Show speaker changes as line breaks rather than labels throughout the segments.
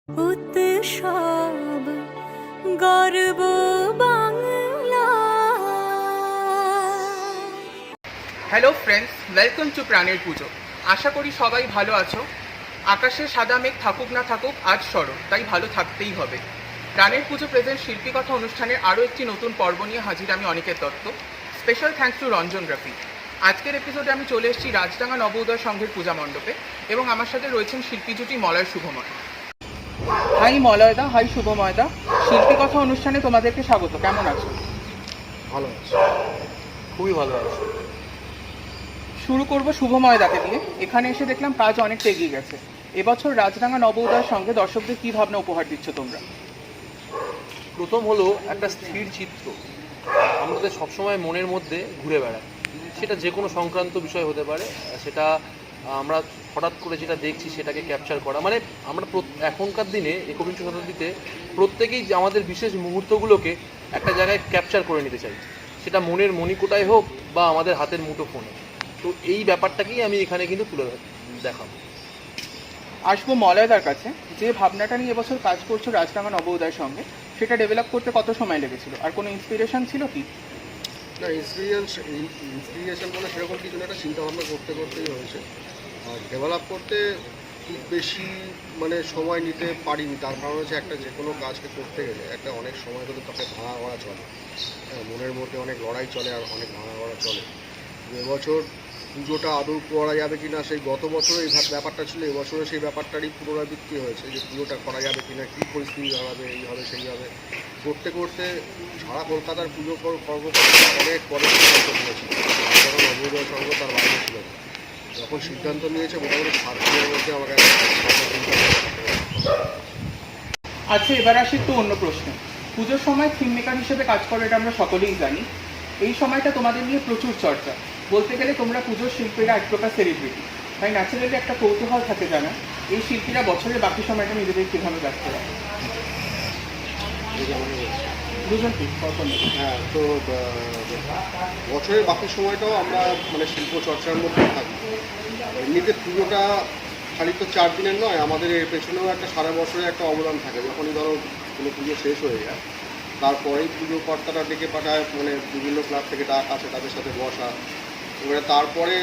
উৎসব গর্ব Bangla.
Hello friends, welcome to প্রাণের পুজো। আশা করি সবাই ভালো আছো। আকাশে সাদা মেঘ থাকুক না থাকুক, আজ শরৎ, তাই ভালো থাকতেই হবে। প্রাণের পুজো প্রেজেন্ট শিল্পী কথা অনুষ্ঠানের আরও একটি নতুন পর্ব নিয়ে হাজির আমি Aniket Dutta. Special thanks to Ranjan Rafi. আজকের এপিসোডে আমি চলে এসেছি রাজডাঙ্গা নবোদয় সংঘের পূজা মণ্ডপে এবং আমার সাথে রয়েছেন শিল্পী জুটি মলয় শুভময়। হাই মলয়দা, হাই শুভময়দা। শিল্পী কথা অনুষ্ঠানে তোমাদেরকে স্বাগত। কেমন আছো?
ভালো আছে, খুবই ভালো আছে।
শুরু করব শুভময়দাকে দিয়ে। এখানে এসে দেখলাম কাজ অনেকটা এগিয়ে গেছে। এবছর রাজডাঙ্গা নবোদয়ের সঙ্গে দর্শকদের কী ভাবনা উপহার দিচ্ছ তোমরা?
প্রথম হলো একটা স্থির চিত্র আমাদের সবসময় মনের মধ্যে ঘুরে বেড়ায়। সেটা যে কোনো সংক্রান্ত বিষয় হতে পারে, সেটা আমরা হঠাৎ করে যেটা দেখছি সেটাকে ক্যাপচার করা। মানে আমরা এখনকার দিনে 21 শতাব্দীতে প্রত্যেকেই আমাদের বিশেষ মুহূর্তগুলোকে একটা জায়গায় ক্যাপচার করে নিতে চাই, সেটা মনের মণিকোটায় হোক বা আমাদের হাতের মুঠো ফোনে। তো এই ব্যাপারটাকেই আমি এখানে কিন্তু তুলে দেখাবো।
আসবো মলয়দার কাছে। যে ভাবনাটা নিয়ে এবছর কাজ করছো রাজডাঙ্গা নবোদয়ের সঙ্গে, সেটা ডেভেলপ করতে কত সময় লেগেছিল, আর কোনো ইন্সপিরেশন ছিল কি?
না, ইন্সপিরেশন বলে সেরকম কিছু না, একটা চিন্তাভাবনা করতে করতেই হয়েছে। আর ডেভেলপ করতে খুব বেশি সময় নিতে পারিনি। তার কারণ হচ্ছে একটা যে কোনো কাজকে করতে গেলে একটা অনেক সময় ধরে তাকে ভাঙা করা চলে। হ্যাঁ, মনের মধ্যে অনেক লড়াই চলে আর অনেক ভাঙা করা চলে। এবছর পুজোটা আদৌ করা যাবে কি না, সেই গত বছরও এই ব্যাপারটা ছিল, এবছরও সেই ব্যাপারটারই পুনরাবৃত্তি হয়েছে যে পুজোটা করা যাবে কি না, কী পরিস্থিতি দাঁড়াবে, এই হবে সেই হবে। করতে করতে সারা কলকাতার পুজো কর্মকর্তা অনেক পরে সিদ্ধান্ত নিয়েছিল, যখন নবোদয় সংঘ তার বাইরে ছিল। যখন সিদ্ধান্ত নিয়েছে মোটামুটি 7 দিনের মধ্যে আমাকে
আচ্ছা, এবার আসি একটু অন্য প্রশ্নে। পুজোর সময় থিম মেকার হিসেবে কাজ করো, এটা আমরা সকলেই জানি। এই সময়টা তোমাদের নিয়ে প্রচুর চর্চা। বলতে গেলে তোমরা পুজোর শিল্পীরা এক প্রকার সেলিব্রিটি, তাই ন্যাচারালি একটা কৌতূহল থাকে জানা এই শিল্পীরা বছরের বাকি সময়টা নিজেদের কীভাবে ব্যস্ত রাখে। দুজন কি
হ্যাঁ, তো বছরের বাকি সময়টাও আমরা শিল্প চর্চার মধ্যে থাকি। এমনিতে পুজোটা খালি তো 4 দিনের নয়, আমাদের এর পেছনেও একটা সারা বছরে একটা অবদান থাকে। যখনই ধরো কোনো পুজো শেষ হয়ে যায়, তারপরেই পুজো কর্তারা ডেকে পাঠায়, বিভিন্ন ক্লাব থেকে ডাক আছে, তাদের সাথে বসা। এবারে তারপরে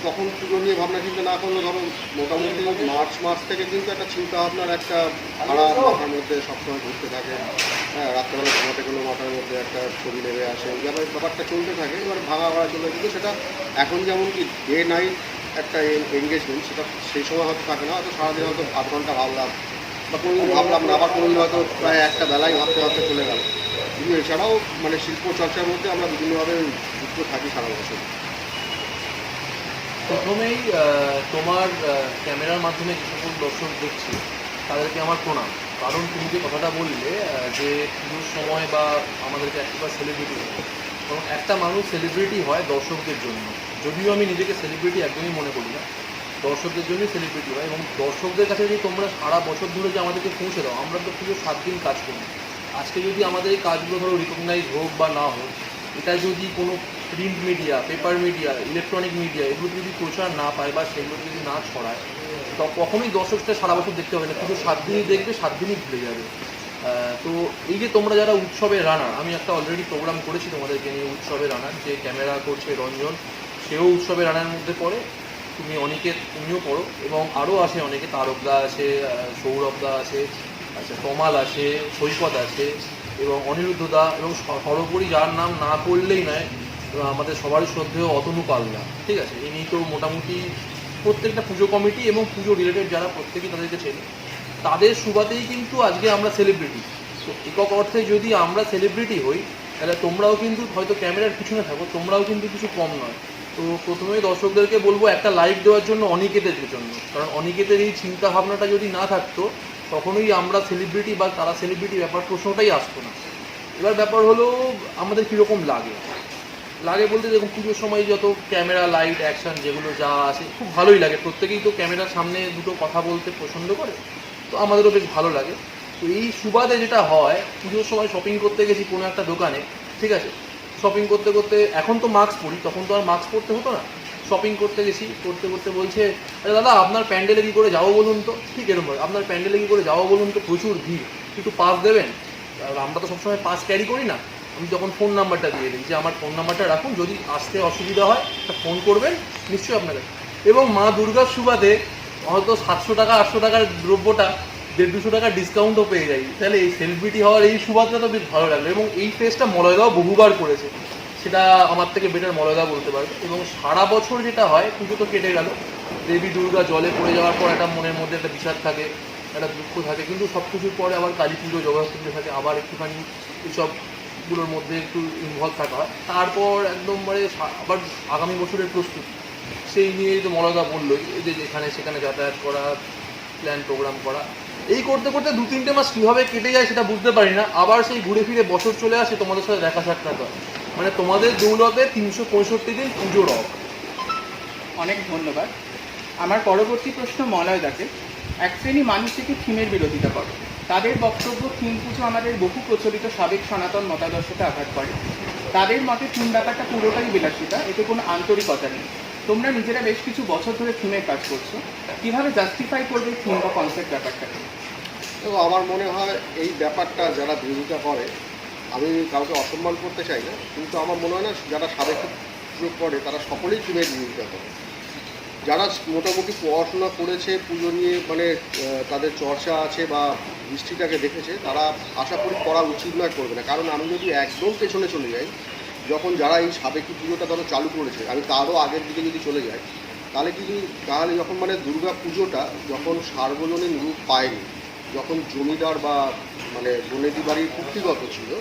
তখন পুজো নিয়ে ভাবনা চিন্তা না করলেও ধরো মোটামুটি মার্চ মাস থেকে কিন্তু একটা চিন্তা ভাবনার একটা ধারা মাথার মধ্যে সবসময় ঘুরতে থাকে। হ্যাঁ, রাত্রেবেলা ঘুমাতে গেলেও মাথার মধ্যে একটা ছবি নেমে আসে, এইভাবে ব্যাপারটা চলতে থাকে। এবার ভাঙা ভাড়া চলে, কিন্তু সেটা এখন যেমন কি ডে নাইট একটা এনগেজমেন্ট, সেটা সেই সময় হয়তো থাকে না। হয়তো সারাদিন হয়তো 8 ঘন্টা ভাবলাম, বা কোনোদিন ভাবলাম না, আবার কোনোদিন হয়তো প্রায় একটা বেলায় ভাবতে ভাবতে চলে গেল। কিন্তু এছাড়াও শিল্প চর্চার মধ্যে আমরা বিভিন্নভাবে যুক্ত থাকি সারা বছর।
প্রথমেই তোমার ক্যামেরার মাধ্যমে যে সকল দর্শক দেখছি তাদেরকে আমার প্রণাম। কারণ তুমি যে কথাটা বললে যে পুজোর সময় বা আমাদেরকে একটা সেলিব্রিটি, কারণ একটা মানুষ সেলিব্রিটি হয় দর্শকদের জন্য। যদিও আমি নিজেকে সেলিব্রিটি একদমই মনে করি না, দর্শকদের জন্যই সেলিব্রিটি হয়। এবং দর্শকদের কাছে যদি তোমরা সারা বছর ধরে যে আমাদেরকে পৌঁছে দাও, আমরা তো পুজো 7 দিন কাজ করি। আজকে যদি আমাদের এই কাজগুলো ধরো রিকগনাইজ হোক বা না হোক, এটা যদি কোনো print media, paper media, electronic media এগুলো যদি প্রচার না পায় বা সেগুলো যদি না ছড়ায়, তো কখনোই দর্শকটা সারা বছর দেখতে হবে না। পুজো 7 দিনই দেখবে, 7 দিনই ভুলে যাবে। তো এই যে তোমরা যারা উৎসবের রানার, আমি একটা অলরেডি প্রোগ্রাম করেছি তোমাদেরকে নিয়ে উৎসবের রানার, যে ক্যামেরা করছে রঞ্জন, সেও উৎসবের রানার মধ্যে পড়ে। তুমি অনিকেত, তুমিও পড়ো, এবং আরও আছে অনেকে, তারকদা আছে, সৌরভদা আছে, আচ্ছা তমাল আছে, সৈকত আছে, এবং অনিরুদ্ধদা, এবং সর্বোপরি যার নাম না করলেই নয়, আমাদের সবারই শ্রদ্ধেয় অতনু পালদা। ঠিক আছে, ইনি তো মোটামুটি প্রত্যেকটা পুজো কমিটি এবং পুজো রিলেটেড যারা প্রত্যেকেই তাদেরকে চেনে, তাদের সুবাদেই কিন্তু আজকে আমরা সেলিব্রিটি। তো একক অর্থে যদি আমরা সেলিব্রিটি হই, তাহলে তোমরাও কিন্তু হয়তো ক্যামেরার পিছনে থাকো, তোমরাও কিন্তু কিছু কম নয়। তো প্রথমেই দর্শকদেরকে বলবো একটা লাইক দেওয়ার জন্য অনিকেতের জন্য, কারণ অনিকেতের এই চিন্তা ভাবনাটা যদি না থাকতো, তখনই আমরা সেলিব্রিটি বা তারা সেলিব্রিটি ব্যাপার প্রশ্নটাই আসতো না। এবার ব্যাপার হলো আমাদের কীরকম লাগে বলতে, দেখুন পুজোর সময় যত ক্যামেরা, লাইট, অ্যাকশন যেগুলো যা আছে খুব ভালোই লাগে। প্রত্যেকেই তো ক্যামেরার সামনে দুটো কথা বলতে পছন্দ করে, তো আমাদেরও বেশ ভালো লাগে। তো এই সুবাদে যেটা হয়, পুজোর সময় শপিং করতে গেছি কোনো একটা দোকানে, ঠিক আছে, শপিং করতে করতে এখন তো মাস্ক পরি, তখন তো আর মাস্ক পরতে হতো না, শপিং করতে গেছি, করতে করতে বলছে, আরে দাদা আপনার প্যান্ডেলে কী করে যাবো বলুন তো, ঠিক এরকম আপনার প্যান্ডেলে কী করে যাবো বলুন তো, প্রচুর ভিড়, একটু পাস দেবেন। আর আমরা তো সবসময় পাস ক্যারি করি না। আমি যখন ফোন নাম্বারটা দিয়ে দিই যে আমার ফোন নাম্বারটা রাখুন, যদি আসতে অসুবিধা হয় একটা ফোন করবেন, নিশ্চয়ই আপনাদের। এবং মা দুর্গার সুবাদে হয়তো 700 টাকা 800 টাকার দ্রব্যটা 150-200 টাকার ডিসকাউন্টও পেয়ে যাই। তাহলে এই সেলিব্রিটি হওয়ার এই সুবাদটা তো বেশ ভালো লাগলো। এবং এই ফেসটা মলয়দাও বহুবার করেছে, সেটা আমার থেকে বেটার মলয়দা বলতে পারবে। এবং সারা বছর যেটা হয়, পুজো তো কেটে গেল, দেবী দুর্গা জলে পড়ে যাওয়ার পর একটা মনের মধ্যে একটা বিষাদ থাকে, একটা দুঃখ থাকে, কিন্তু সব কিছুর পরে আবার কালী পুজো জগন্নাথ পুজো থাকে, আবার একটুখানি এইসবগুলোর মধ্যে একটু ইনভলভ থাকা হয়। তারপর একদম মানে আবার আগামী বছরের প্রস্তুতি, সেই নিয়ে তো মলয়দা বললোই, এই যে যেখানে সেখানে যাতায়াত করা, প্ল্যান প্রোগ্রাম করা, এই করতে করতে 2-3 মাস কীভাবে কেটে যায় সেটা বুঝতে পারি না। আবার সেই ঘুরে ফিরে বছর চলে আসে, তোমাদের সাথে দেখা সাক্ষাৎ হয়। মানে তোমাদের দৌলতে 365 দিন পুজো রক।
অনেক ধন্যবাদ। আমার পরবর্তী প্রশ্ন মলয়দাকে। এক শ্রেণী মানুষ থেকে থিমের বিরোধিতা করে। তাদের বক্তব্য থিম পুজো আমাদের বহু প্রচলিত সাবেক সনাতন মতাদর্শকে আঘাত করে। তাদের মতে থিম ব্যাপারটা পুরোটাই বিলাসিতা, এতে কোনো আন্তরিকতা নেই। তোমরা নিজেরা বেশ কিছু বছর ধরে থিমের কাজ করছো, কীভাবে জাস্টিফাই করবে থিম বা কনসেপ্ট ব্যাপারটাকে?
তো আমার মনে হয় এই ব্যাপারটা যারা বিরোধিতা করে, আমি কাউকে অসম্মান করতে চাই না, কিন্তু আমার মনে হয় না যারা সাবেক পুজো করে তারা সকলেই থিমের বিরোধিতা করে। যারা মোটামুটি পড়াশোনা করেছে পুজো নিয়ে, মানে তাদের চর্চা আছে বা হিস্ট্রিটাকে দেখেছে, তারা আশা করি করা উচিত নয়, করবে না। কারণ আমি যদি একদম পেছনে চলে যাই, যখন যারা এই সাবেকি পুজোটা ধরো চালু করেছে, আমি তারও আগের দিকে যদি চলে যাই, তাহলে যখন মানে দুর্গা পুজোটা যখন সার্বজনীন রূপ পায়নি, যখন জমিদার বা মানে বনেদি বাড়ির কুক্ষিগত ছিল,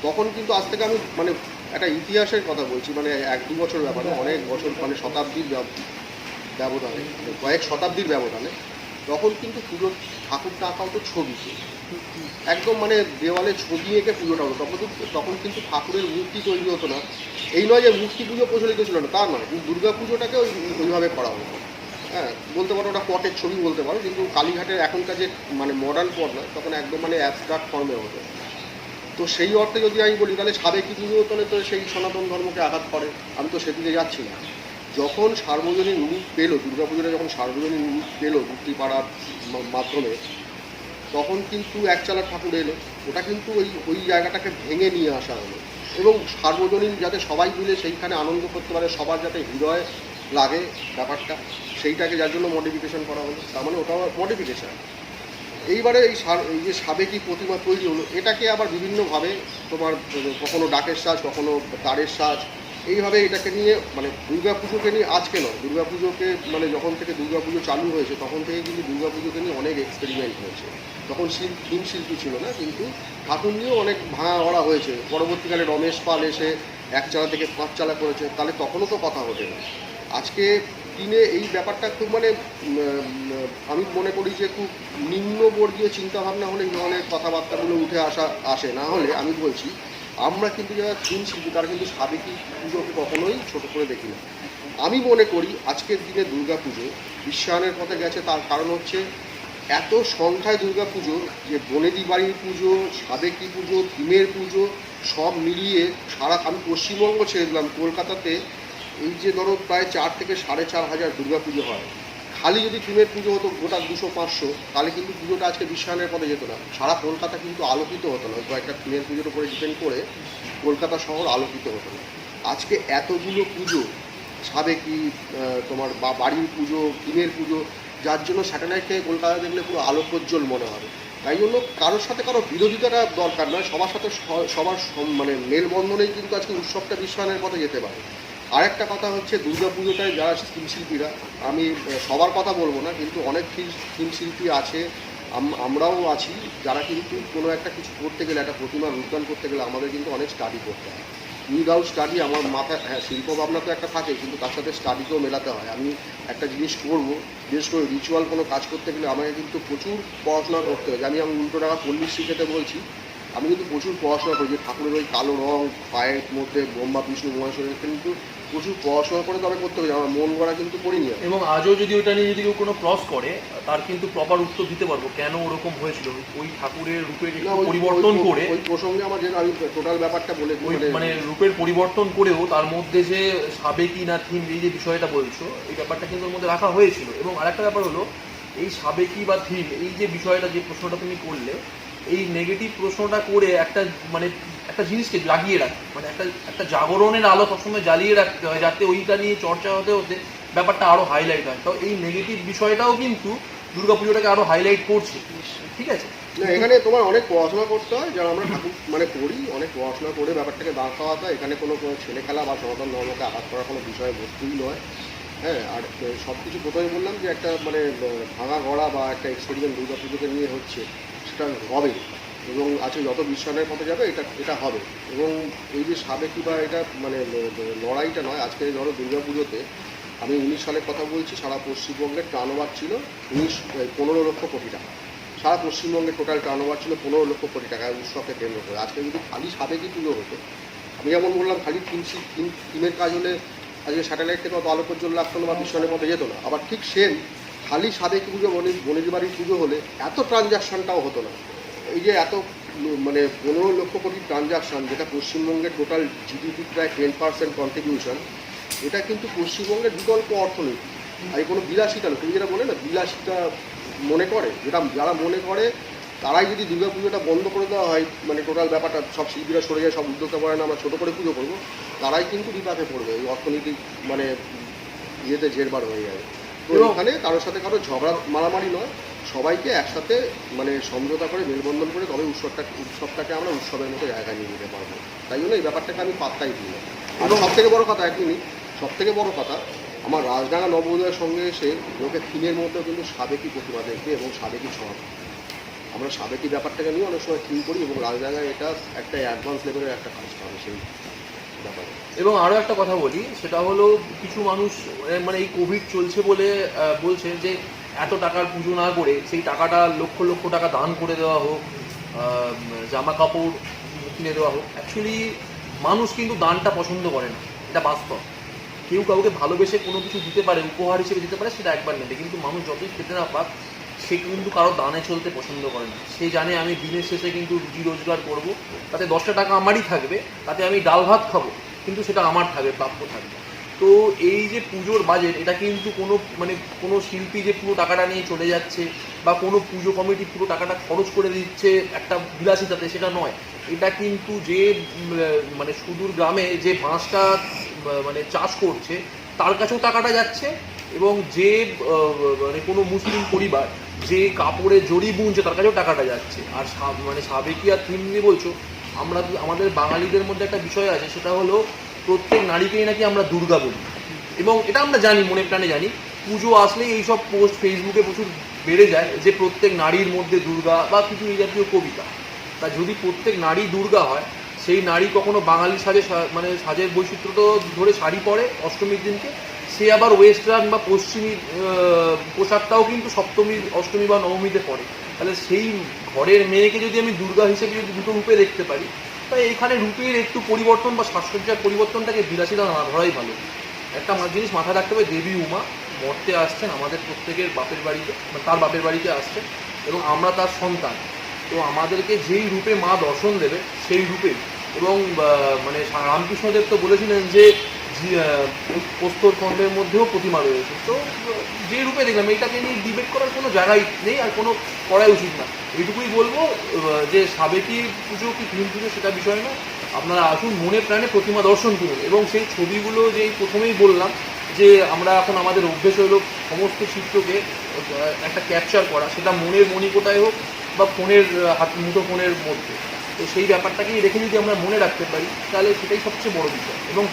তখন কিন্তু আজ থেকে আমি মানে একটা ইতিহাসের কথা বলছি, মানে 1-2 বছর ব্যাপারে, অনেক বছর মানে শতাব্দীর ব্যবধানে, কয়েক শতাব্দীর ব্যবধানে, তখন কিন্তু পুজোর ঠাকুরটা আঁকা হতো ছবিতে, একদম মানে দেওয়ালে ছবি এঁকে পুজোটা হতো। তখন কিন্তু ঠাকুরের মূর্তি তৈরি হতো না। এই নয় যে মূর্তি পুজো প্রচলিত ছিল না, তা নয়, কিন্তু দুর্গা পুজোটাকে ওইভাবে করা হতো। হ্যাঁ, বলতে পারো ওটা পটের ছবি বলতে পারো, কিন্তু কালীঘাটের এখনকার যে মানে মডার্ন পট নয়, তখন একদম মানে অ্যাবস্ট্রাক্ট ফর্মে হতো। তো সেই অর্থে যদি আমি বলি, তাহলে সাবেকি পুজো তো সেই সনাতন ধর্মকে আঘাত করে। আমি তো সেদিকে যাচ্ছি না। যখন সার্বজনীন রূপ পেলো, দুর্গাপুজোটা যখন সার্বজনীন রূপ পেলো মূর্তিপাড়ার মাধ্যমে, তখন কিন্তু একচালা ঠাকুর এলো, ওটা কিন্তু ওই জায়গাটাকে ভেঙে নিয়ে আসা হলো। এবং সার্বজনীন যাতে সবাই মিলে সেইখানে আনন্দ করতে পারে, সবার যাতে হৃদয় লাগে ব্যাপারটা, সেইটাকে যার জন্য মডিফিকেশন করা হলো, তার মানে ওটাও মডিফিকেশান। এইবারে এই যে সাবেকি প্রতিমা তৈরি হলো, এটাকে আবার বিভিন্নভাবে তোমার কখনো ডাকের সাজ, কখনো তারের সাজ, এইভাবে এটাকে নিয়ে মানে দুর্গাপুজোকে নিয়ে আজকে নয়, দুর্গাপুজোকে মানে যখন থেকে দুর্গাপুজো চালু হয়েছে তখন থেকে কিন্তু দুর্গাপুজোকে নিয়ে অনেক এক্সপেরিমেন্ট হয়েছে। তখন থিম শিল্পী ছিল না, কিন্তু ঠাকুর নিয়েও অনেক ভাঙা করা হয়েছে। পরবর্তীকালে রমেশ পাল এসে 1 চালা থেকে 5 চালা করেছে, তাহলে তখনও তো কথা ওঠে না। আজকে দিনে এই ব্যাপারটা খুব মানে আমি মনে করি যে খুব নিম্নবর্গীয় চিন্তাভাবনা হলে এই ধরনের কথাবার্তাগুলো উঠে আসে। না হলে আমি বলছি, আমরা কিন্তু যারা থিম শিল্পী তারা কিন্তু সাবেকি পুজোকে কখনোই ছোটো করে দেখি না। আমি মনে করি আজকের দিনে দুর্গা পুজো বিশ্বায়নের পথে গেছে, তার কারণ হচ্ছে এত সংখ্যায় দুর্গা পুজো, যে বনেদি বাড়ির পুজো, সাবেকি পুজো, থিমের পুজো সব মিলিয়ে আমি পশ্চিমবঙ্গ ছেড়ে দিলাম, কলকাতাতে এই যে ধরো প্রায় 4 থেকে 4.5 হাজার দুর্গা পুজো হয়। খালি যদি থিমের পুজো হতো গোটা 200-500, তাহলে কিন্তু পুজোটা আজকে বিশ্বায়নের পথে যেত না, সারা কলকাতা কিন্তু আলোকিত হতো না। কয়েকটা থিমের পুজোর উপরে ডিপেন্ড করে কলকাতা শহর আলোকিত হতো না। আজকে এতগুলো পুজো, সাবেকি তোমার বাড়ির পুজো, থিমের পুজো, যার জন্য স্যাটেলাইট থেকে কলকাতা দেখলে পুরো আলোকোজ্জ্বল মনে হবে। তাই জন্য কারোর সাথে কারো বিরোধিতাটা দরকার নয়, সবার সাথে সবার মানে মেলবন্ধনেই কিন্তু আজকে উৎসবটা বিশ্বায়নের পথে যেতে পারে। আরেকটা কথা হচ্ছে, দুর্গা পুজোটায় যারা থিম শিল্পীরা, আমি সবার কথা বলবো না, কিন্তু অনেক থিম শিল্পী আছে, আমরাও আছি, যারা কিন্তু কোনো একটা কিছু করতে গেলে, একটা প্রতিমা রূপদান করতে গেলে আমাদের কিন্তু অনেক স্টাডি করতে হয়। উইদাউট স্টাডি আমার মাথায়, হ্যাঁ শিল্প ভাবনা তো একটা থাকে, কিন্তু তার সাথে স্টাডিকেও মেলাতে হয়। আমি একটা জিনিস করবো, বিশেষ করে রিচুয়াল কোনো কাজ করতে গেলে আমাকে কিন্তু প্রচুর পড়াশোনা করতে হয়। আমি উল্টো টাকা পল্লীর শিখেতে বলছি, আমি কিন্তু প্রচুর পড়াশোনা করি, যে ঠাকুরের ওই কালো রং, পায়ের মধ্যে ব্রহ্মা বিষ্ণু মহেশ্বরের কিন্তু প্রচুর পড়াশোনা করে তবে করতে হবে, আমার মন গড়া কিন্তু করিনি আমি।
এবং আজও যদি ওটা নিয়ে যদি কেউ কোনো ক্রস করে তার কিন্তু প্রপার উত্তর দিতে পারবো কেন ওরকম হয়েছিল। ওই ঠাকুরের রূপের
না,
একটু পরিবর্তন করে,
ওই প্রসঙ্গে আমার যে আমি টোটাল ব্যাপারটা বলে
ওই মানে রূপের পরিবর্তন করেও তার মধ্যে যে সাবেকি না থিম এই যে বিষয়টা বলছো, এই ব্যাপারটা কিন্তু ওর মধ্যে রাখা হয়েছিল। এবং আরেকটা ব্যাপার হলো এই সাবেকি বা থিম এই যে বিষয়টা, যে প্রশ্নটা তুমি করলে, এই নেগেটিভ প্রশ্নটা করে একটা মানে একটা জিনিসকে লাগিয়ে রাখে, মানে একটা জাগরণের আলো সবসময় জ্বালিয়ে রাখতে হয় যাতে ওইটা নিয়ে চর্চা হতে হতে ব্যাপারটা আরও হাইলাইট হয়। তো এই নেগেটিভ বিষয়টাও কিন্তু দুর্গাপুজোটাকে আরও হাইলাইট করছে, ঠিক আছে?
না, এখানে তোমার অনেক পড়াশোনা করতে হয়, যারা আমরা ঠাকুর মানে করি অনেক পড়াশোনা করে ব্যাপারটাকে দাঁড় খাওয়াতে হয়। এখানে কোনো ছেলে খেলা বা সনাতন ধর্মকে আঘাত করার কোনো বিষয় বস্তুই নয়। হ্যাঁ, আর সব কিছু প্রথমে বললাম যে একটা মানে ভাঙা গড়া বা একটা এক্সপেরিমেন্ট দুর্গাপুজোকে নিয়ে হচ্ছে, সেটা হবে এবং আজকে যত বিশ্বায়নের পথে যাবে এটা হবে। এবং এই যে সাবেকি বা এটা মানে লড়াইটা নয়, আজকে ধরো দুর্গাপুজোতে আমি 19 সালের কথা বলছি, সারা পশ্চিমবঙ্গের টার্নওভার ছিল 15 লক্ষ কোটি টাকা। সারা পশ্চিমবঙ্গের টোটাল টার্নওভার ছিল 15 লক্ষ কোটি টাকা উৎসবকে কেন্দ্র করে। আজকে যদি খালি সাবেকি পুজো হতো, আমি যেমন বললাম খালি টিমের কাজ হলে আজকে স্যাটেলাইট থেকে অত আলো পর্যন্ত লাগতো না বা বিশ্বায়নের মধ্যে যেত না। আবার ঠিক সেম খালি সাবেকি পুজো বনেদি বাড়ির পুজো হলে এত ট্রানজ্যাকশনটাও হতো না। এই যে এত মানে 15 লক্ষ কোটি ট্রানজ্যাকশন, যেটা পশ্চিমবঙ্গের টোটাল জিডিপি প্রায় 10% কন্ট্রিবিউশন, এটা কিন্তু পশ্চিমবঙ্গের বিকল্প অর্থনীতি। আর এই কোনো বিলাসিতা না, তুমি যেটা বলে না বিলাসিতা মনে করে, যারা মনে করে তারাই যদি দুর্গাপুজোটা বন্ধ করে দেওয়া হয়, মানে টোটাল ব্যাপারটা সব শিল্পীরা সরে যায়, সব উদ্যোক্তা করে না আমরা ছোটো করে পুজো করবো, তারাই কিন্তু বিপাকে পড়বে, এই অর্থনৈতিক মানে ইয়েতে জেরবার হয়ে যাবে। তো এখানে কারোর সাথে কারো ঝগড়া মারামারি নয়, সবাইকে একসাথে মানে সমঝোতা করে মেলবন্ধন করে তবে উৎসবটাকে আমরা উৎসবের মতো জায়গায় নিয়ে যেতে পারবো। তাই জন্য এই ব্যাপারটাকে আমি পাত্তাই দিই না। আর সবথেকে বড় কথা, এক মিনিট, সবথেকে বড় কথা, আমার রাজডাঙ্গা নবোদয়ের সঙ্গে এসে লোকের থিমের মধ্যেও কিন্তু সাবেকি প্রতিমা দেখবে এবং সাবেকি ছোঁয়া। আমরা সাবেকি ব্যাপারটাকে নিয়ে অনেক সময় থিম করি এবং রাজডাঙ্গায় এটা একটা অ্যাডভান্স লেভেলের একটা কাজ হবে সেই ব্যাপারে।
এবং আরও একটা কথা বলি, সেটা হলো কিছু মানুষ মানে এই কোভিড চলছে বলে বলছেন যে এত টাকার পুজো না করে সেই টাকাটা লক্ষ লক্ষ টাকা দান করে দেওয়া হোক, জামা কাপড় কিনে দেওয়া হোক। অ্যাকচুয়ালি মানুষ কিন্তু দানটা পছন্দ করে না, এটা বাস্তব। কেউ কাউকে ভালোবেসে কোনো কিছু দিতে পারে, উপহার হিসেবে দিতে পারে, সেটা একবার নেবে, কিন্তু মানুষ যতই খেতে না পাক সে কিন্তু কারো দানে চলতে পছন্দ করে না। সে জানে আমি দিনের শেষে কিন্তু রুজি রোজগার করবো, তাতে 10টা টাকা আমারই থাকবে, তাতে আমি ডাল ভাত খাবো, কিন্তু সেটা আমার থাকবে, প্রাপ্য থাকবে। তো এই যে পুজোর বাজেট, এটা কিন্তু কোনো শিল্পী যে পুরো টাকাটা নিয়ে চলে যাচ্ছে বা কোনো পুজো কমিটি পুরো টাকাটা খরচ করে দিচ্ছে একটা বিলাসিতাতে, সেটা নয়। এটা কিন্তু যে মানে সুদূর গ্রামে যে বাঁশটা মানে চাষ করছে তার কাছেও টাকাটা যাচ্ছে, এবং যে মানে কোনো মুসলিম পরিবার যে কাপড়ে জড়ি বুনছে তার কাছেও টাকাটা যাচ্ছে। আর মানে সাবেকি আর থিম নিয়ে বলছো, আমাদের বাঙালিদের মধ্যে একটা বিষয় আছে, সেটা হলো প্রত্যেক নারীকেই নাকি আমরা দুর্গা বলি, এবং এটা আমরা জানি, মনে প্রাণে জানি। পুজো আসলেই এইসব পোস্ট ফেসবুকে প্রচুর বেড়ে যায় যে প্রত্যেক নারীর মধ্যে দুর্গা বা কিছু এই জাতীয় কবিতা। তা যদি প্রত্যেক নারী দুর্গা হয়, সেই নারী কখনো বাঙালি সাজে মানে সাজের বৈচিত্র্য ধরে শাড়ি পরে অষ্টমীর দিনকে, সে আবার ওয়েস্টার্ন বা পশ্চিমী পোশাকটাও কিন্তু সপ্তমী, অষ্টমী বা নবমীতে পরে। তাহলে সেই ঘরের মেয়েকে যদি আমি দুর্গা হিসেবে যদি দুটো রূপে দেখতে পারি, তাই এখানে রূপের একটু পরিবর্তন বা সাজসজ্জার পরিবর্তনটাকে বিলাসিতা না ধরাই ভালো। একটা জিনিস মাথায় রাখতে হবে, দেবী উমা মর্তে আসছেন আমাদের প্রত্যেকের বাপের বাড়িতে, তার বাপের বাড়িতে আসছেন, এবং আমরা তার সন্তান। তো আমাদেরকে যেই রূপে মা দর্শন দেবে সেই রূপে, এবং মানে রামকৃষ্ণদেব তো বলেছিলেন যে প্রস্তর খণ্ডের মধ্যেও প্রতিমা রয়েছে। তো যে রূপে দেখলাম, এইটাকে নিয়ে ডিবেট করার কোনো জায়গাই নেই আর কোনো করাই উচিত না। এইটুকুই বলবো যে সাবেকি পুজো কি থিম পুজো সেটা বিষয় না, আপনারা আসুন মনে প্রাণে প্রতিমা দর্শন করুন, এবং সেই ছবিগুলো যেই প্রথমেই বললাম যে আমরা এখন আমাদের অভ্যেস হলো সমস্ত চিত্রকে একটা ক্যাপচার করা, সেটা মনের মণিকোটায় হোক বা ফোনের মুঠো ফোনের মধ্যে। তো সেই ব্যাপারটাকেই রেখে যদি আমরা মনে রাখতে পারি, তাহলে সেটাই সবচেয়ে বড় বিষয়। এবং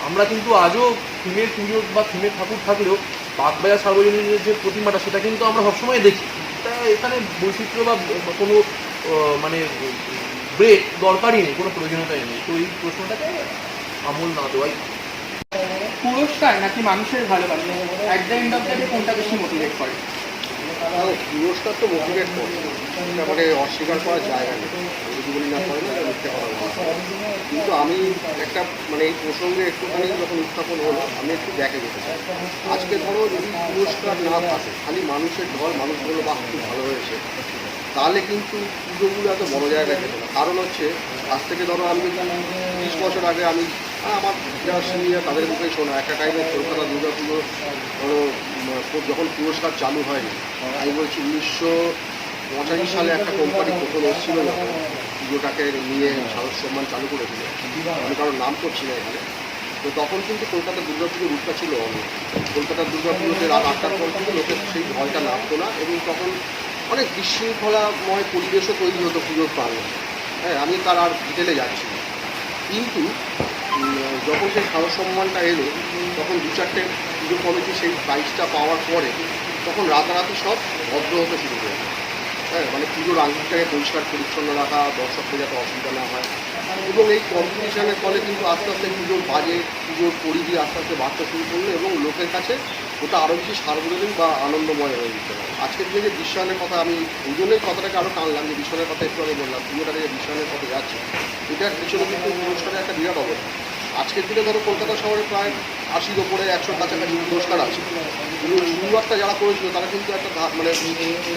আমরা কিন্তু আজও থিমের পুজো বা থিমের ঠাকুর থাকলেও বাগবাজার সার্বজনীনের যে প্রতিমাটা, সেটা কিন্তু আমরা সবসময় দেখি। তা এখানে বৈচিত্র্য বা কোনো মানে ব্রেক দরকারই নেই, কোনো প্রয়োজনীয়তাই নেই। তো এই প্রশ্নটাকে আমল না দেওয়াই
পুরস্কার নাকি মানুষের ভালোবাসা, at the end of the day কোনটা বেশি মোটিভেট করে?
পুরস্কার তো মোটিভেট করে, এটা মানে অস্বীকার করার জায়গা নেই। আমি যদি বলি না করে না, মিথ্যে কথা বলছি। কিন্তু আমি একটা মানে এই প্রসঙ্গে একটুখানি যখন উত্থাপন হলো, আমি একটু দেখে যেতে চাই। আজকে ধরো যদি পুরস্কার না থাকে, খালি মানুষের ঢল, মানুষ বললো বাহ খুব ভালো হয়েছে, তাহলে কিন্তু পুজোগুলো এত বড় জায়গায় যেত না। কারণ হচ্ছে আজ থেকে ধরো আমি 30 বছর আগে আমি আমার যারা সিনিয়র তাদের মুখেই শোনা, একটা টাইমে কলকাতা দুর্গা পুজো ধরো যখন পুরস্কার চালু হয়নি, আমি বলছি 1985 সালে একটা কোম্পানি প্রথম এসেছিল যখন পুজোটাকে নিয়ে সাহস সম্মান চালু করেছিল, আমি কারোর নাম করছি না এখানে। তো তখন কিন্তু কলকাতার দুর্গা পুজোর রূপটা ছিল অনেক। কলকাতার দুর্গা পুজোতে রাত 8টার পর থেকে লোকের সেই ভয়টা নামতো না, এবং তখন অনেক বিশৃঙ্খলাময় পরিবেশও তৈরি হতো পুজোর প্রাঙ্গণে। হ্যাঁ, আমি তার আর ডিটেলে যাচ্ছি না। কিন্তু যখন সেই সাহস সম্মানটা এলো, তখন 2-4টে পুজো কমিটি সেই প্রাইজটা পাওয়ার পরে তখন রাতারাতি সব ভদ্র হতে শুরু করে। হ্যাঁ, মানে পুজোর আঙ্গিকটাকে পরিষ্কার পরিচ্ছন্ন রাখা, দর্শকদের যাতে অসুবিধা না হয়, এবং এই কম্পিটিশনের ফলে কিন্তু আস্তে আস্তে পুজোর বাজেট, পুজোর পরিধি আস্তে আস্তে বাড়তে শুরু করলো, এবং লোকের কাছে ওটা আরও বেশি সার্বজনীন বা আনন্দময় হয়ে যেতে পারে। আজকের দিনে যে বিশ্বায়নের কথা, আমি ওই জন্যই কথাটাকে আরও টানলাম, যে বিশ্বায়নের কথা একটু আগে বললাম, পুজোটাকে যে বিশ্বায়নের পথে যাচ্ছে, এটার পিছনে কিন্তু পুরস্কারের একটা বিরাট অবদান। আজকের দিনে ধরো কলকাতা শহরে প্রায় 80-র উপরে 100-র কাছাকাছি পুরস্কার আছে, কিন্তু শুরুয়াতটা যারা করেছিল তারা কিন্তু একটা মানে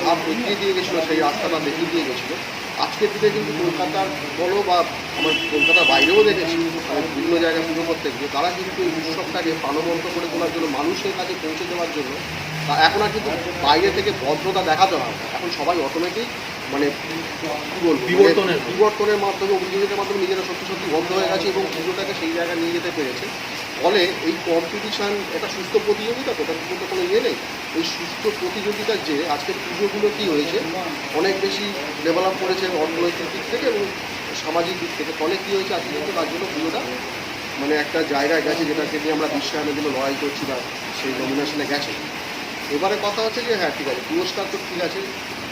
ধাপ এগিয়ে দিয়ে গেছিলো, সেই রাস্তাটা দেখিয়ে দিয়ে গেছিলো। আজকের দিনে কিন্তু কলকাতার বলো বা আমার কলকাতার বাইরেও দেখেছি, আমি বিভিন্ন জায়গায় পুজো করতে গিয়ে তারা কিন্তু এই উৎসবটাকে প্রাণবন্ত করে তোলার জন্য, মানুষের কাছে পৌঁছে দেওয়ার জন্য, তা এখন আর কিন্তু বাইরে থেকে ভদ্রতা দেখাতে হয় না, এখন সবাই অটোমেটিক মানে কী বলবো, বিবর্তনের মাধ্যমে, অভিযোগের মাধ্যমে নিজেরা সত্যি সত্যি বন্ধ হয়ে গেছে, এবং পুজোটাকে সেই জায়গায় নিয়ে যেতে পেরেছে। ফলে এই কম্পিটিশান একটা সুস্থ প্রতিযোগিতা, তো তার কিন্তু কোনো ইয়ে নেই। এই সুস্থ প্রতিযোগিতার যে আজকের পুজোগুলো কী হয়েছে, অনেক বেশি ডেভেলপ করেছে অর্থনৈতিক দিক থেকে এবং সামাজিক দিক থেকে। ফলে কী হয়েছে, আজকে কিন্তু তার জন্য পুজোটা মানে একটা জায়গায় গেছে, যেটাকে নিয়ে আমরা বিশ্বায়নের জন্য লড়াই করছি বা সেই নমিনেশনে গেছে। এবারে কথা হচ্ছে যে হ্যাঁ ঠিক আছে, পুরস্কার তো ঠিক আছে,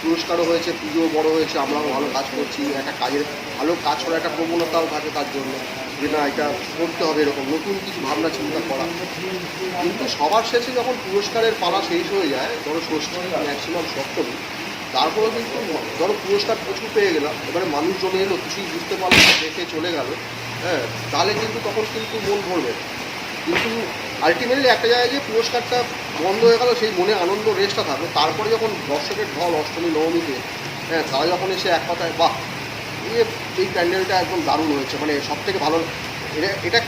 পুরস্কারও হয়েছে, পুজো বড় হয়েছে, আমরাও ভালো কাজ করছি, একটা কাজের ভালো কাজ করার একটা প্রবণতাও থাকে তার জন্য, যে না এটা করতে হবে, এরকম নতুন কিছু ভাবনা চিন্তা করা। কিন্তু সবার শেষে যখন পুরস্কারের পালা শেষ হয়ে যায়, ধরো ষষ্ঠী, ম্যাক্সিমাম সপ্তমী, তারপরেও কিন্তু ধরো পুরস্কার প্রচুর পেয়ে গেলাম, এবারে মানুষ জমে এলো, কিছুই বুঝতে পারলো না, দেখে চলে গেল, হ্যাঁ, তাহলে কিন্তু তখন কিন্তু মন ভরবে। কিন্তু আলটিমেটলি একটা জায়গায় যে পুরস্কারটা বন্ধ হয়ে গেল, সেই মনে আনন্দ রেস্টটা থাকবে। তারপরে যখন দর্শকের ঢল অষ্টমী নবমীতে, হ্যাঁ, তারা যখন এসে এক কথায় বাহ এই প্যান্ডেলটা একদম দারুণ হয়েছে, মানে সব থেকে ভালো, এটা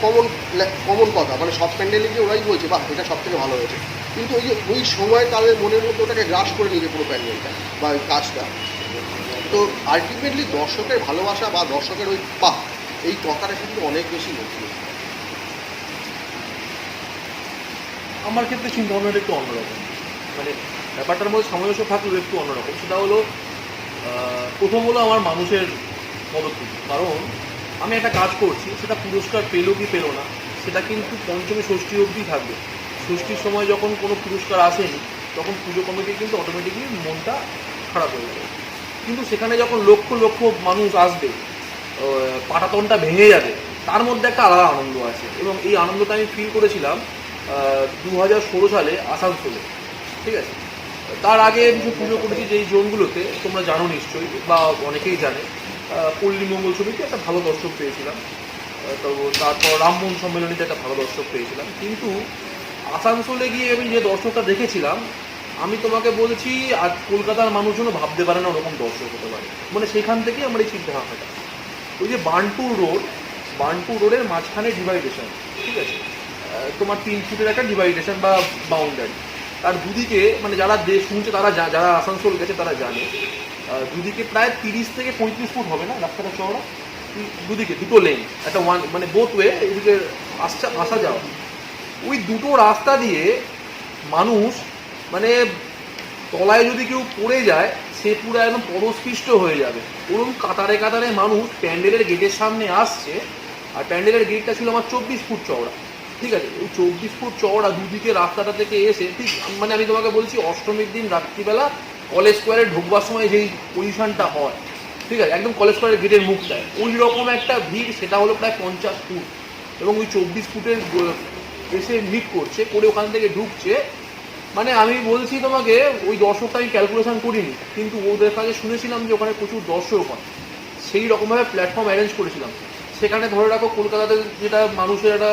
কমন কথা, মানে সব প্যান্ডেলে গিয়ে ওরাই বলছে বাহ এটা সব থেকে ভালো হয়েছে। কিন্তু ওই যে ওই সময় তাদের মনের মধ্যে ওটাকে গ্রাস করে নিয়েছে পুরো প্যান্ডেলটা বা ওই কাজটা। তো আলটিমেটলি দর্শকের ভালোবাসা বা দর্শকের ওই বাহ এই কথাটা কিন্তু অনেক বেশি নতুন।
আমার ক্ষেত্রে চিন্তাভাবনাটা একটু অন্যরকম, মানে ব্যাপারটার মধ্যে সামঞ্জস্য থাকলেও একটু অন্যরকম। সেটা হলো প্রথম হলো আমার মানুষের পদক্ষেপ, কারণ আমি একটা কাজ করছি, সেটা পুরস্কার পেলো কি পেলো না সেটা কিন্তু পঞ্চমী ষষ্ঠী অবধি থাকবে। ষষ্ঠীর সময় যখন কোনো পুরস্কার আসেনি, তখন পুজো কমিটির কিন্তু অটোমেটিকলি মনটা খারাপ হয়ে যাবে। কিন্তু সেখানে যখন লক্ষ লক্ষ মানুষ আসবে, পাটাতনটা ভেঙে যাবে, তার মধ্যে একটা আলাদা আনন্দ আছে। এবং এই আনন্দটা আমি ফিল করেছিলাম 2016 সালে আসানসোলে, ঠিক আছে। তার আগে আমি পুজো করেছি যেই জোনগুলোতে, তোমরা জানো নিশ্চয়ই বা অনেকেই জানে, পল্লী মঙ্গল ছবিতে একটা ভালো দর্শক পেয়েছিলাম, তো তারপর রামমোহন সম্মেলনীতে একটা ভালো দর্শক পেয়েছিলাম। কিন্তু আসানসোলে গিয়ে আমি যে দর্শকটা দেখেছিলাম, আমি তোমাকে বলছি আজ কলকাতার মানুষজন ভাবতে পারে না ওরকম দর্শক হতে পারে। মানে সেখান থেকেই আমার এই চিন্তা ভাবনাটা, ওই যে বার্নপুর রোডের মাঝখানে ডিভাইডেশন, ঠিক আছে, তোমার 3 ফুটের একটা ডিভাইডেশন বা বাউন্ডারি, তার দুদিকে মানে যারা শুনছে তারা, যারা আসানসোল গেছে তারা জানে, দুদিকে প্রায় 30 থেকে 35 ফুট হবে না রাস্তাটা চওড়া, দুদিকে দুটো লেন, একটা মানে বোথ ওয়ে, এদিকে আসা যাওয়া। ওই দুটো রাস্তা দিয়ে মানুষ মানে তলায় যদি কেউ পড়ে যায়, সে পুরো একদম পদস্পৃষ্ট হয়ে যাবে। ওরকম কাতারে কাতারে মানুষ প্যান্ডেলের গেটের সামনে আসছে, আর প্যান্ডেলের গেটটা ছিল আমার 24 ফুট চওড়া, ঠিক আছে। ওই 24 ফুট চওড়া দুদিকে রাস্তাটা থেকে এসে, ঠিক মানে আমি তোমাকে বলছি অষ্টমীর দিন রাত্রিবেলা কলেজ স্কোয়ারে ঢুকবার সময় যেই পজিশনটা হয়, ঠিক আছে, একদম কলেজ স্কোয়ারের গেটের মুখটায় ওই রকম একটা ভিড়, সেটা হলো প্রায় 50 ফুট। এবং ওই 24 ফুটের এসে মিট করছে, করে ওখান থেকে ঢুকছে, মানে আমি বলছি তোমাকে, ওই দর্শকটা আমি ক্যালকুলেশন করিনি, কিন্তু ওদের কাছে শুনেছিলাম যে ওখানে প্রচুর দর্শক হয়, সেই রকমভাবে প্ল্যাটফর্ম অ্যারেঞ্জ করেছিলাম। সেখানে ধরে রাখো কলকাতাতে যেটা মানুষের একটা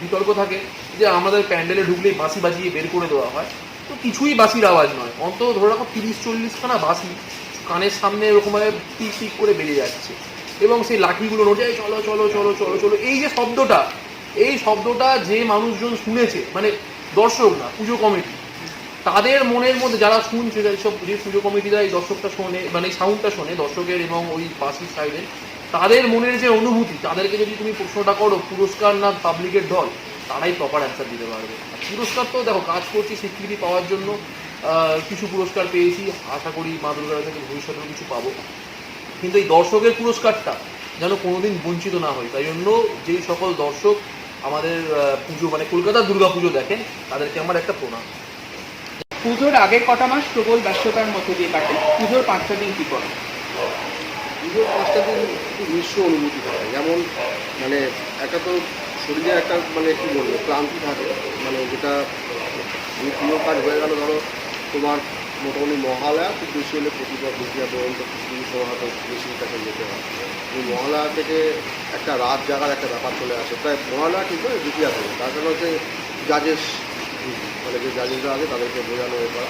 বিতর্ক থাকে যে আমাদের প্যান্ডেলে ঢুকলেই বাঁশি বাজিয়ে বের করে দেওয়া হয়, তো কিছুই বাঁশির আওয়াজ নয়, অন্তত ধরে রাখো 30-40খানা বাঁশি কানের সামনে এরকমভাবে টিক টিক করে বেরিয়ে যাচ্ছে, এবং সেই লাঠিগুলো নড়ছে, এই চলো চলো চলো চলো চলো, এই যে শব্দটা, এই শব্দটা যে মানুষজন শুনেছে, মানে দর্শক না, পুজো কমিটি, তাদের মনের মধ্যে যারা শুনছে, সব যে পুজো কমিটিরা এই দর্শকটা শোনে, মানে এই সাউন্ডটা শোনে দর্শকের এবং ওই বাসির সাইডে, তাদের মনের যে অনুভূতি, তাদেরকে যদি তুমি প্রশ্নটা করো পুরস্কার না পাবলিকের ঢল, তারাই প্রপার অ্যান্সার দিতে পারবে। আর পুরস্কার তো দেখো, কাজ করছি স্বীকৃতি পাওয়ার জন্য, কিছু পুরস্কার পেয়েছি, আশা করি মা দুর্গার থেকে ভবিষ্যতেও কিছু পাবো, কিন্তু এই দর্শকের পুরস্কারটা যেন কোনোদিন বঞ্চিত না হয়, তাই জন্য যেই সকল দর্শক আমাদের পুজো মানে কলকাতার দুর্গা পুজো দেখেন, তাদেরকে আমার একটা প্রণাম।
পুজোর আগের কটা মাস প্রবল ব্যস্ততার মধ্যে দিয়ে কাটে, পুজোর 5টা দিন কি করে?
পুজোর 5টা দিন একটু মিশ্র অনুভূতি থাকে, যেমন মানে একটা তো শরীরে একটা মানে কী বলবো ক্লান্তি থাকে, মানে যেটা প্রিয় কাজ হয়ে গেল, ধরো তোমার মোটামুটি মহালয়া খুব বেশি হলে প্রতিবার দ্বিতীয়া পর্যন্ত কিছু সময় হয়তো বেশি কাছে যেতে হয়। এই মহালয়া থেকে একটা রাত জাগার একটা ব্যাপার চলে আসে, প্রায় মহালয়া ঠিক নয় দ্বিতীয়া থেকে, তার কারণ হচ্ছে জাজেস, মানে যে জাজেসরা আছে তাদেরকে বোঝানো এ করা,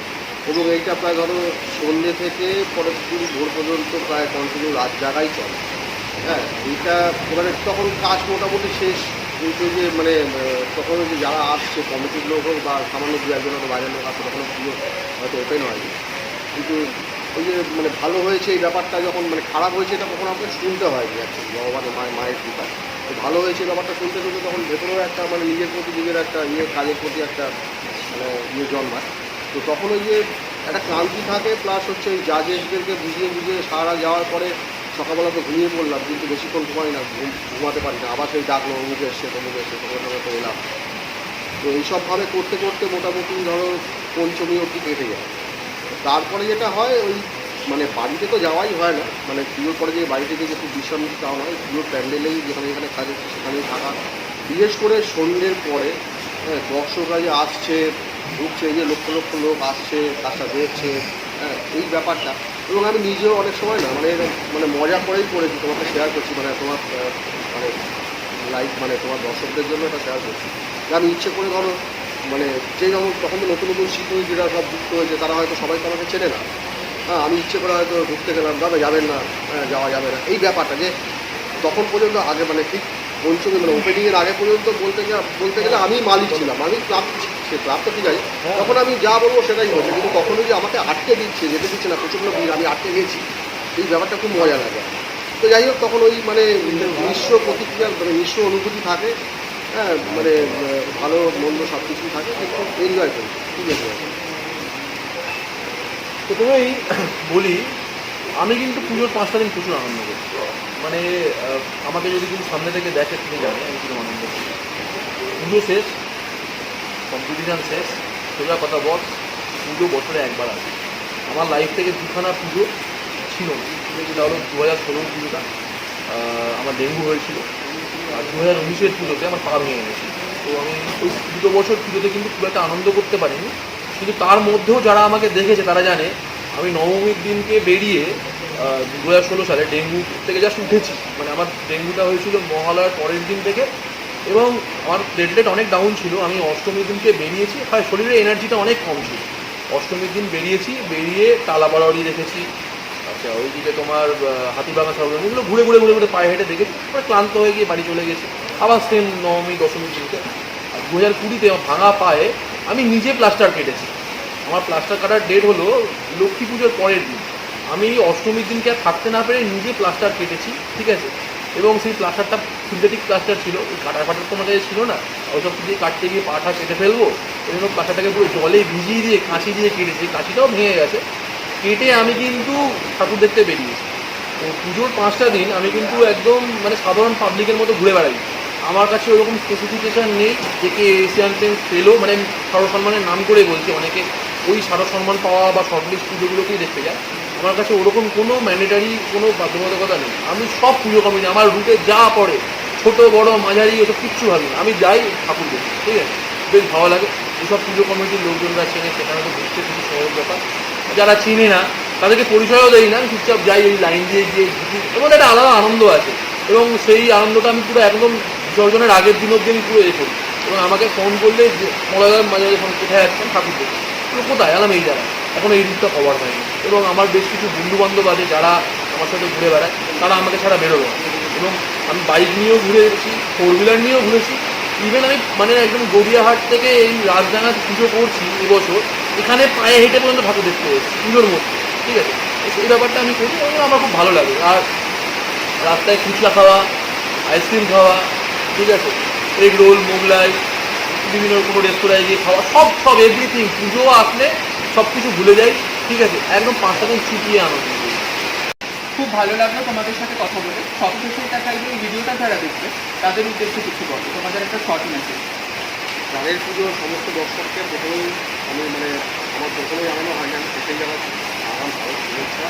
এবং এইটা প্রায় ধরো সন্ধ্যে থেকে পরের দিন ভোর পর্যন্ত প্রায় কন্টিনিউ রাত জাগাই চলে। হ্যাঁ, এইটা এবারে তখন কাজ মোটামুটি শেষ, কিন্তু যে মানে তখন যে যারা আসছে কমিটির লোক হোক বা সামান্য দু একজন হয়তো বাইরের লোক আসছে, তখন পুজো হয়তো ওপেন হয়নি, কিন্তু ওই যে মানে ভালো হয়েছে এই ব্যাপারটা, যখন মানে খারাপ হয়েছে এটা কখনো আমাকে শুনতে হয়নি অ্যাকচুয়ালি, ভগবানের মায়ের কৃপা। তো ভালো হয়েছে ব্যাপারটা শুনতে শুনতে তখন ভেতরেও একটা মানে নিজের প্রতি নিজের একটা কাজের প্রতি একটা মানে জন্মায়। তো তখন ওই যে একটা ক্লান্তি থাকে, প্লাস হচ্ছে ওই জাজেসদেরকে বুঝিয়ে বুঝিয়ে সারা যাওয়ার পরে সকালবেলা তো ঘুমিয়ে পড়লাম, কিন্তু বেশিক্ষণ ঘুমাই না, ঘুমাতে পারি না, আবার সেই ডাকলো অমুকে এসছে তমুকে এসছে, তখন তো এলাম। তো এইসবভাবে করতে করতে মোটামুটি ধরো পঞ্চমী অবধি কেটে যায়। তারপরে যেটা হয় ওই মানে বাড়িতে তো যাওয়াই হয় না, মানে পুজোর পরে যে বাড়িতে গিয়ে একটু বিশ্রাম নিতে তাও নয়, পুজোর প্যান্ডেলেই যেখানে যেখানে কাজ হচ্ছে সেখানেই থাকা, বিশেষ করে সন্ধ্যের পরে। হ্যাঁ, দর্শকরা যে আসছে ঢুকছে, এই যে লক্ষ লক্ষ লোক আসছে কাজটা দেখছে, হ্যাঁ এই ব্যাপারটা, এবং আমি নিজেও অনেক সময় না মানে মানে মজা করেই করেছি, তোমাকে শেয়ার করছি, মানে তোমার মানে লাইভ মানে তোমার দর্শকদের জন্য এটা শেয়ার করছি, যে আমি ইচ্ছে করে ধরো মানে যে যেমন তখন তো নতুন নতুন শিল্পী যেটা সব যুক্ত হয়েছে, তারা হয়তো সবাই তো আমাকে চেনে না। হ্যাঁ, আমি ইচ্ছে করে হয়তো ঢুকতে গেলাম, দাদা যাবেন না, হ্যাঁ যাওয়া যাবে না, এই ব্যাপারটা যে তখন পর্যন্ত আগে মানে ঠিক পঞ্চমী মানে ওপেনিংয়ের আগে পর্যন্ত বলতে গেলে আমি মালিক ছিলাম, আমি ক্লাব, সে ক্লাব তো ঠিক আছে, তখন আমি যা বলবো সেটাই হয়েছে, কিন্তু তখনই যে আমাকে আটকে দিচ্ছে, যেতে দিচ্ছে না, প্রচণ্ড ভিড়, আমি আটকে গেছি, এই ব্যাপারটা খুব মজা লাগে। তো যাই হোক, তখন ওই মানে মিশ্র প্রতিক্রিয়া মানে মিশ্র অনুভূতি থাকে। হ্যাঁ, মানে ভালো মন্দ সব কিছুই থাকে, কিন্তু এনজয় করি, খুব এনজয় করি।
প্রথমেই বলি, আমি কিন্তু পুজোর 5টা দিন প্রচুর আনন্দ করি, মানে আমাকে যদি কেউ সামনে থেকে দেখে তুমি জানে আমি কিরকম আনন্দ করি। পুজো শেষ, কম্পিটিশান শেষ, সোজা কথা বল, পুজো বছরে একবার আসে। আমার লাইফ থেকে দুখানা পুজো ছিল, যেটা হলো 2016 পুজোটা আমার ডেঙ্গু হয়েছিল, আর 2019 পুজোতে আমার পা ভেঙে গেছিল। তো আমি ওই দুটো বছর পুজোতে কিন্তু খুব একটা আনন্দ করতে পারিনি, কিন্তু তার মধ্যেও যারা আমাকে দেখেছে তারা জানে আমি নবমীর দিনকে বেরিয়ে 2016 সালে ডেঙ্গু থেকে জাস্ট উঠেছি, মানে আমার ডেঙ্গুটা হয়েছিল মহালয়ার পরের দিন থেকে, এবং আমার প্লেটলেট অনেক ডাউন ছিল। আমি অষ্টমীর দিনকে বেরিয়েছি, হয় শরীরে এনার্জিটা অনেক কম ছিল, অষ্টমীর দিন বেরিয়ে টালাবাড়ি দেখেছি, আচ্ছা ওইদিকে তোমার হাতিবাগা সব এগুলো ঘুরে ঘুরে ঘুরে ঘুরে পায়ে হেঁটে দেখেছি, তারপরে ক্লান্ত হয়ে গিয়ে বাড়ি চলে গেছি। আবার সেম নবমী দশমীর দিনকে 2020-তে ভাঙা পায়ে আমি নিজে প্লাস্টার কেটেছি। আমার প্লাস্টার কাটার ডেট হলো লক্ষ্মী পুজোর পরের দিন। আমি অষ্টমীর দিনকে আর থাকতে না পেরে নিজে প্লাস্টার কেটেছি, ঠিক আছে, এবং সেই প্লাস্টারটা সিনথেটিক প্লাস্টার ছিল, ওই কাটার ফাটার তো আমাদের ছিল না, ওইসব দিয়ে কাটতে গিয়ে পাটা কেটে ফেলবো, ওই জন্য প্লাস্টারটাকে পুরো জলে ভিজিয়ে দিয়ে কাঁচি দিয়ে কেটেছি, কাঁচিটাও ভেঙে গেছে, কেটে আমি কিন্তু ঠাকুর দেখতে বেরিয়েছি। তো পুজোর 5টা দিন আমি কিন্তু একদম মানে সাধারণ পাবলিকের মতো ঘুরে বেড়াই। আমার কাছে ওরকম স্পেসিফিকেশান নেই যে কে এশিয়ান পেন্স পেলো, মানে আমি সারো সম্মানের নাম করে বলছি, অনেকে ওই সারো সম্মান পাওয়া বা শর্টলিস্ট পুজোগুলোকেই দেখতে যায়। আমার কাছে ওরকম কোনো ম্যান্ডেটারি কোনো বাধ্যবাধকতা নেই। আমি সব পুজো কমিটি আমার রুটে যা পড়ে, ছোট বড় মাঝারি ওসব কিচ্ছু ভাবি না, আমি যাই ঠাকুর দেখি, ঠিক আছে, বেশ ভালো লাগে। যেসব পুজো কমিটির লোকজনরা চেনে সেখানে তো ঘুরতে খুবই সহজ ব্যাপার, যারা চিনি না তাদেরকে পরিচয়ও দেই না, আমি চুপচাপ যাই, ওই লাইন দিয়ে গিয়ে ঘুরি, এবং একটা আলাদা আনন্দ আছে। এবং সেই আনন্দটা আমি পুরো একদম বিসর্জনের আগের দিন অবধি আমি পুরো করি। এবং আমাকে ফোন করলে মলাগার মাঝে মাঝে ফোন, কোথায় আসছেন ঠাকুর দেখতে, কোথায় আলাম এই জায়গায়, এখন এই রুটটা কভার হয়নি। এবং আমার বেশ কিছু বন্ধুবান্ধব আছে যারা আমার সাথে ঘুরে বেড়ায়, তারা আমাকে ছাড়া বেরোবে না। এবং আমি বাইক নিয়েও ঘুরেছি, 4 হুইলার নিয়েও ঘুরেছি, ইভেন আমি মানে একদম গড়িয়াহাট থেকে এই রাজডাঙ্গা পুজো করছি এবছর, এখানে পায়ে হেঁটে পর্যন্ত ঠাকুর দেখতে এসেছি পুজোর মধ্যে, ঠিক আছে। এই ব্যাপারটা আমি করি, ওগুলো আমার খুব ভালো লাগে। আর রাস্তায় ফুচকা খাওয়া, আইসক্রিম খাওয়া, ঠিক আছে, এগ রোল, মোগলাই, বিভিন্ন কোনো রেস্তোরাঁয় গিয়ে খাওয়া, সব এভরিথিং, পুজো আসলে সব কিছু ভুলে যাই, ঠিক আছে, একদম 5 দিন ছুটিয়ে আনন্দ করি।
খুব ভালো লাগলো তোমাদের সাথে কথা বলে। সবশেষে এটা চাইবে এই ভিডিওটা যারা দেখবে তাদের উদ্দেশ্যে কিছু বলো, তোমাদের একটা শর্ট মেসেজ।
প্রাণের পুজোর সমস্ত দর্শককে প্রথমেই আমি মানে আমার প্রথমেই জানানো হয় না, আমি সেটাই জানাচ্ছি আগাম ভালো শুভেচ্ছা,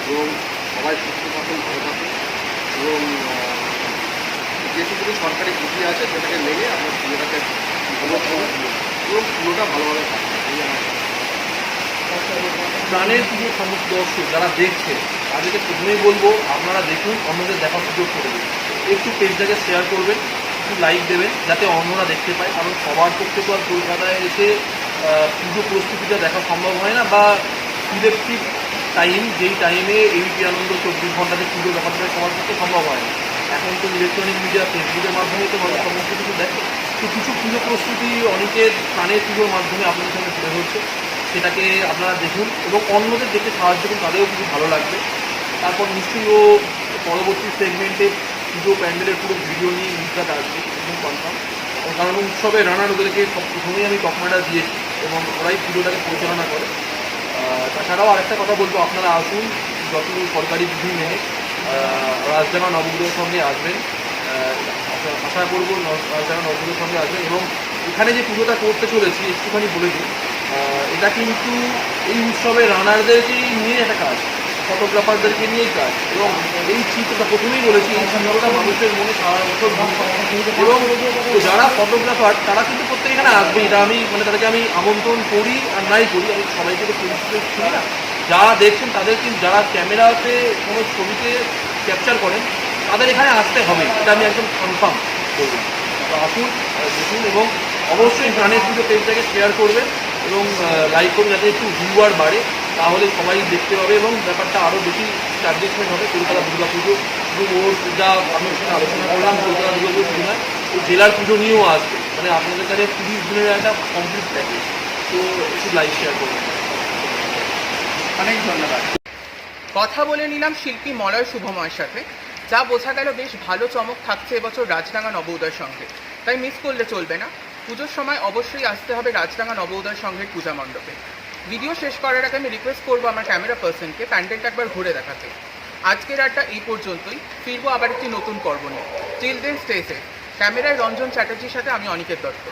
এবং সবাই সুস্থ থাকুন, ভালো থাকুন, এবং যেটুকু সরকারি পুঁজি আছে সেটাকে মেনে আপনার পুজোটাকে উপভোগ করুন এবং পুজোটা ভালোভাবে থাকুন, এই আমার
প্রাণের পুজোর সমস্ত দর্শক যারা দেখছে তাদেরকে প্রথমেই বলবো, আপনারা দেখুন, অন্যদের দেখার সুযোগ করে দিন, একটু পেজটাকে শেয়ার করবেন, একটু লাইক দেবেন যাতে অন্যরা দেখতে পায়। কারণ সবার পক্ষে তো আর কলকাতায় এসে পুজো প্রস্তুতিটা দেখা সম্ভব হয় না, বা ইলেকট্রিক টাইম যেই টাইমে এবিপি আনন্দ 24 ঘন্টাতে পুজো ব্যাপারটা সবার পক্ষে সম্ভব হয় না। এখন তো ইলেকট্রনিক মিডিয়া, ফেসবুকের মাধ্যমে তো মানুষ সমস্ত কিছু দেখে। তো কিছু পুজো প্রস্তুতি অনেকের প্রাণের পুজোর মাধ্যমে আপনাদের সঙ্গে তুলে ধরছে, সেটাকে আপনারা দেখুন এবং অন্যদের দেখে সাহায্য করুন, তাদেরও কিছু ভালো লাগবে। তারপর নিশ্চয়ই ও পরবর্তী সেগমেন্টে পুজো প্যান্ডেলের পুরো ভিডিও নিয়ে মিটটা আসবে, একদম কনফার্ম। কারণ উৎসবে রানার ওদেরকে প্রথমেই আমি তকমাটা দিয়েছি এবং ওরাই পুজোটাকে পরিচালনা করে। তাছাড়াও আরেকটা কথা বলবো, আপনারা আসুন যত সরকারি বিধি মেনে রাজডাঙ্গা নবগ্রহের সঙ্গে আসবেন, আশা করবো রাজডাঙ্গা নবগ্রহের সঙ্গে আসবেন। এবং এখানে যে পুজোটা করতে চলেছি একটুখানি বলে দিই, এটা কিন্তু এই উৎসবে রানারদেরকেই নিয়ে একটা কাজ, ফটোগ্রাফারদেরকে নিয়েই কাজ। এবং এই চিত্রটা প্রথমেই বলেছি, এই চিত্রটা মানুষের মনে সারা বছর এবং যারা ফটোগ্রাফার তারা কিন্তু প্রত্যেকে এখানে আসবে, এটা আমি মানে তাদেরকে আমি আমন্ত্রণ করি আর নাই করি, আমি সবাইকে তো পরিচিত ছিল না। যারা দেখছেন তাদের কিন্তু, যারা ক্যামেরাতে কোনো ছবিকে ক্যাপচার করেন তাদের এখানে আসতে হবে, এটা আমি একদম কনফার্ম করবো। তো আসুন দেখুন এবং অবশ্যই প্রাণের পুজো পেজটাকে শেয়ার করবেন এবং লাইক করুন, যাতে একটু ভিউয়ার বাড়ে, তাহলে সবাই দেখতে পাবে এবং ব্যাপারটা আরও বেশি স্টাবলিশমেন্ট হবে। কলকাতা দুর্গা পুজো শুধু ওর যা আমি ওখানে আলোচনা করলাম, কলকাতা দুর্গা পুজো শুধু নয়, ও জেলার পুজো নিয়েও আসবে, মানে আপনাদের কাছে 30 দিনের একটা কমপ্লিট প্যাকেজ। তো একটু লাইক শেয়ার করবেন।
অনেক ধন্যবাদ। কথা বলে নিলাম শিল্পী মলয় শুভময়ের সাথে, যা বোঝা গেল বেশ ভালো চমক থাকছে এবছর রাজডাঙ্গা নবোদয়ের সঙ্গে, তাই মিস করলে চলবে না। পুজোর সময় অবশ্যই আসতে হবে রাজডাঙ্গা নবোদয় সংঘের পূজা মণ্ডপে। ভিডিও শেষ করার আগে আমি রিকোয়েস্ট করবো আমার ক্যামেরা পার্সনকে প্যান্ডেলটা একবার ঘুরে দেখাতে। আজকের আড্ডা এই পর্যন্তই, ফিরবো আবার একটি নতুন পর্ব নিয়ে। Till then stay safe. ক্যামেরায় রঞ্জন চ্যাটার্জির সাথে আমি অনিকেত দত্ত।